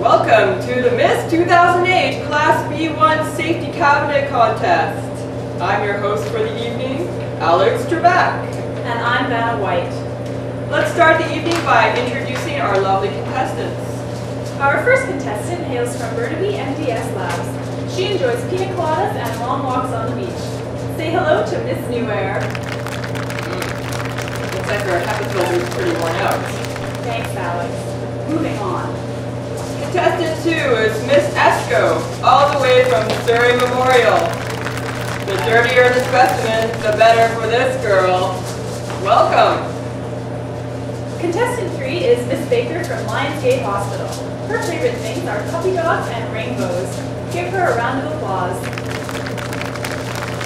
Welcome to the Miss 2008 Class B1 Safety Cabinet Contest. I'm your host for the evening, Alex Trebek. And I'm Vanna White. Let's start the evening by introducing our lovely contestants. Our first contestant hails from Burnaby MDS Labs. She enjoys pina coladas and long walks on the beach. Say hello to Miss New Air. Looks like our HEPA filter is pretty worn out. Thanks, Alex. Moving on. Contestant 2 is Miss Esco, all the way from Surrey Memorial. The dirtier the specimen, the better for this girl. Welcome. Contestant 3 is Miss Baker from Lionsgate Hospital. Her favorite things are puppy dogs and rainbows. Give her a round of applause.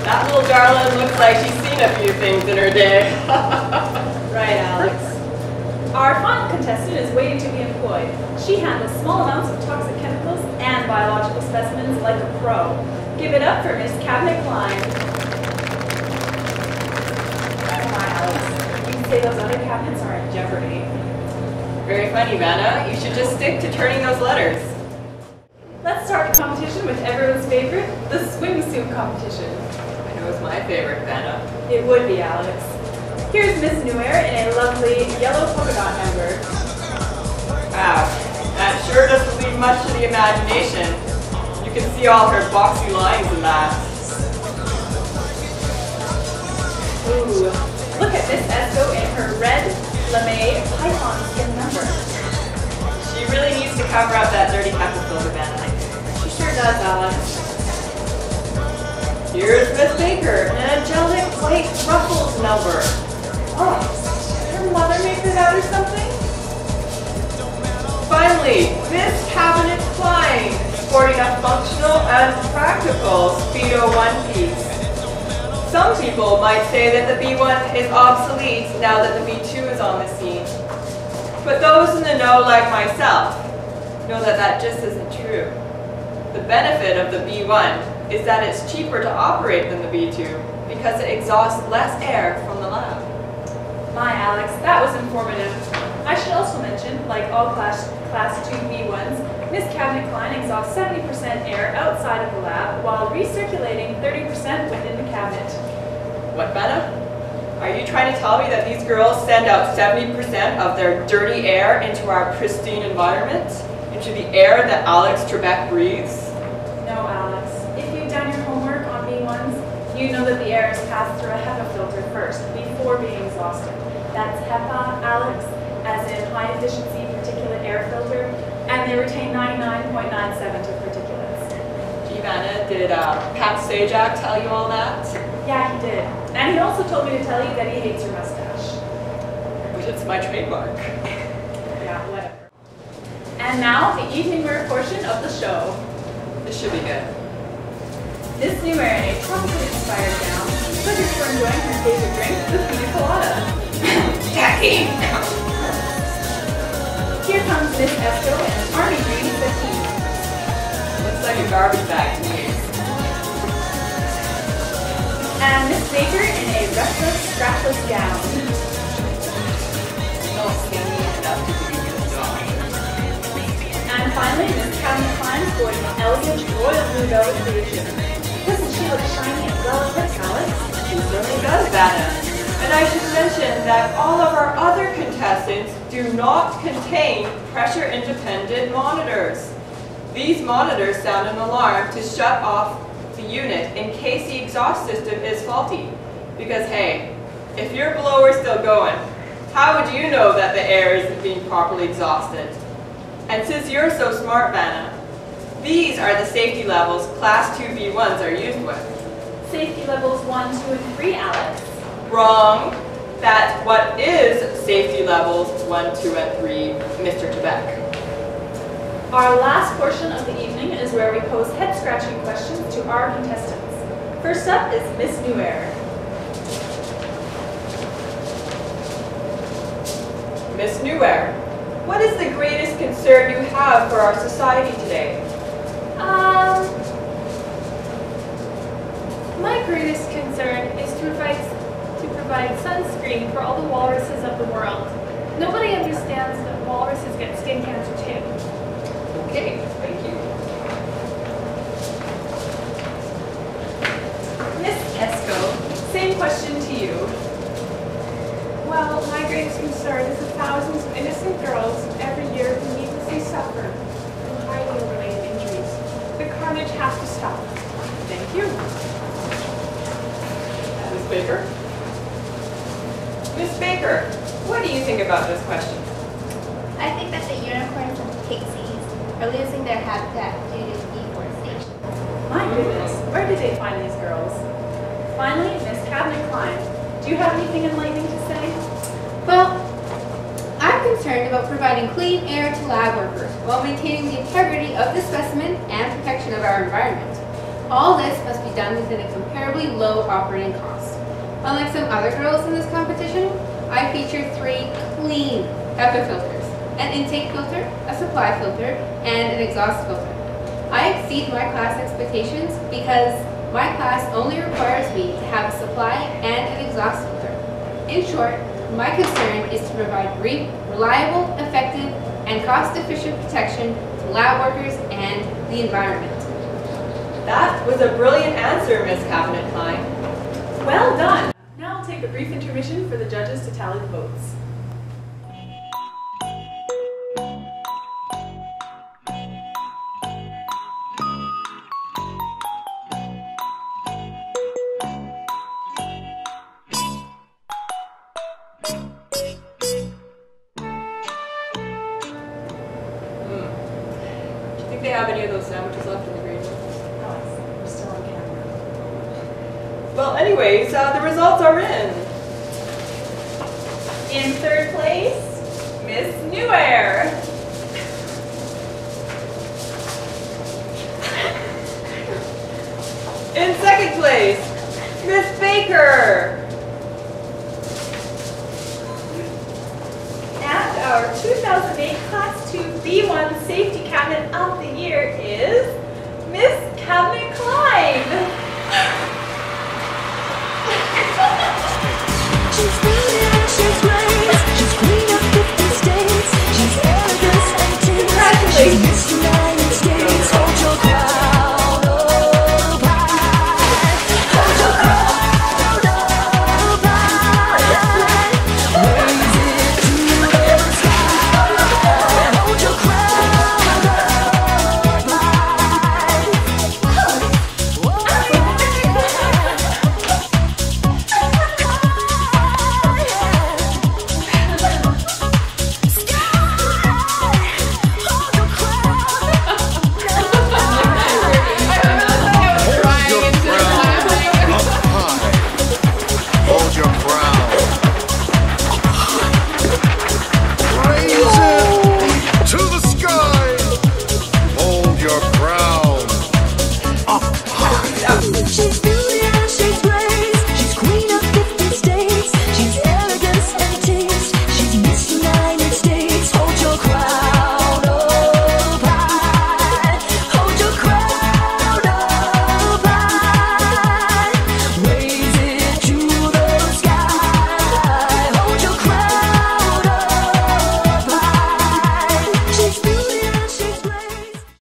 That little darling looks like she's seen a few things in her day. Right, Alex. Our final contestant is waiting to be employed. She handles small amounts of toxic chemicals and biological specimens like a pro. Give it up for Miss Cabinet Klein. Come on, Alex. You can say those other cabinets are in jeopardy. Very funny, Vanna. You should just stick to turning those letters. Let's start the competition with everyone's favorite, the swimsuit competition. I know it's my favorite, Vanna. It would be, Alex. Here's Miss New Air in a lovely yellow polka dot number. Wow, that sure doesn't leave much to the imagination. You can see all her boxy lines in that. Ooh, look at Miss Esco in her red lame python skin number. She really needs to cover up that dirty HEPA filter, Vanna. She sure does, Alex. Here's Miss Baker in an angelic white ruffles number. Oh, did her mother make her that or something? Finally, Miss Cabinet Klein, sporting a functional and practical Speedo one-piece. Some people might say that the B1 is obsolete now that the B2 is on the scene. But those in the know, like myself, know that that just isn't true. The benefit of the B1 is that it's cheaper to operate than the B2 because it exhausts less air from the lab. My, Alex, that was informative. I should also mention, like all Class 2 B1s, Miss Cabinet Klein exhausts 70% air outside of the lab while recirculating 30% within the cabinet. What, Vanna? Are you trying to tell me that these girls send out 70% of their dirty air into our pristine environment? Into the air that Alex Trebek breathes? No, Alex. If you've done your homework on B1s, you know that the air is passed through a HEPA filter first, before being exhausted. That's HEPA, Alex, as in high efficiency particulate air filter, and they retain 99.97 to particulates. Gee, Vanna, did Pat Sajak tell you all that? Yeah, he did. And he also told me to tell you that he hates your mustache. But it's my trademark. Yeah, whatever. And now, the evening wear portion of the show. This should be good. This New Air in a tropically inspired gown, perfect for enjoying her favorite drink, the pina colada. Tacky! Here comes Miss Esco in an army green bikini. Looks like a garbage bag to me. And Miss Baker in a restless, strapless gown. Don't sting me enough to be this dog. And finally, Miss Cabinet Klein sporting an elegant royal blue velvet creation. Doesn't she look shiny and well-equipped, Alex? She certainly does, Vanna. And I should mention that all of our other contestants do not contain pressure-independent monitors. These monitors sound an alarm to shut off the unit in case the exhaust system is faulty. Because hey, if your blower's still going, how would you know that the air isn't being properly exhausted? And since you're so smart, Vanna, these are the safety levels Class 2 B1s are used with. Safety levels 1, 2, and 3, Alex. Wrong. That's what is safety levels 1, 2, and 3, Mr. Trebek. Our last portion of the evening is where we pose head-scratching questions to our contestants. First up is Miss New Air. Miss New Air, what is the greatest concern you have for our society today? My greatest concern is to provide sunscreen for all the walruses of the world. Nobody understands that walruses get skin cancer too. Okay, thank you. Miss Esco, same question to you. Well, my greatest concern is the thousands of innocent girls every year who needlessly suffer from hygiene-related injuries. The carnage has to stop. Thank you. Ms. Baker? Ms. Baker, what do you think about this question? I think that the unicorns and pixies are losing their habitat due to deforestation. My goodness, where did they find these girls? Finally, Miss Cabinet Klein, do you have anything enlightening to say? Well, I'm concerned about providing clean air to lab workers while maintaining the integrity of the specimen and protection of our environment. All this must be done within a comparably low operating cost. Unlike some other girls in this competition, I feature 3 clean HEPA filters: an intake filter, a supply filter, and an exhaust filter. I exceed my class expectations because my class only requires me to have a supply and an exhaust filter. In short, my concern is to provide reliable, effective, and cost-efficient protection to lab workers and the environment. That was a brilliant answer, Ms. Cabinet Klein. Well done. Now I'll take a brief intermission for the judges to tally the votes. Do you think they have any of those sandwiches left in the green room? We're still on camera. Well, anyways, the results are in. In third place,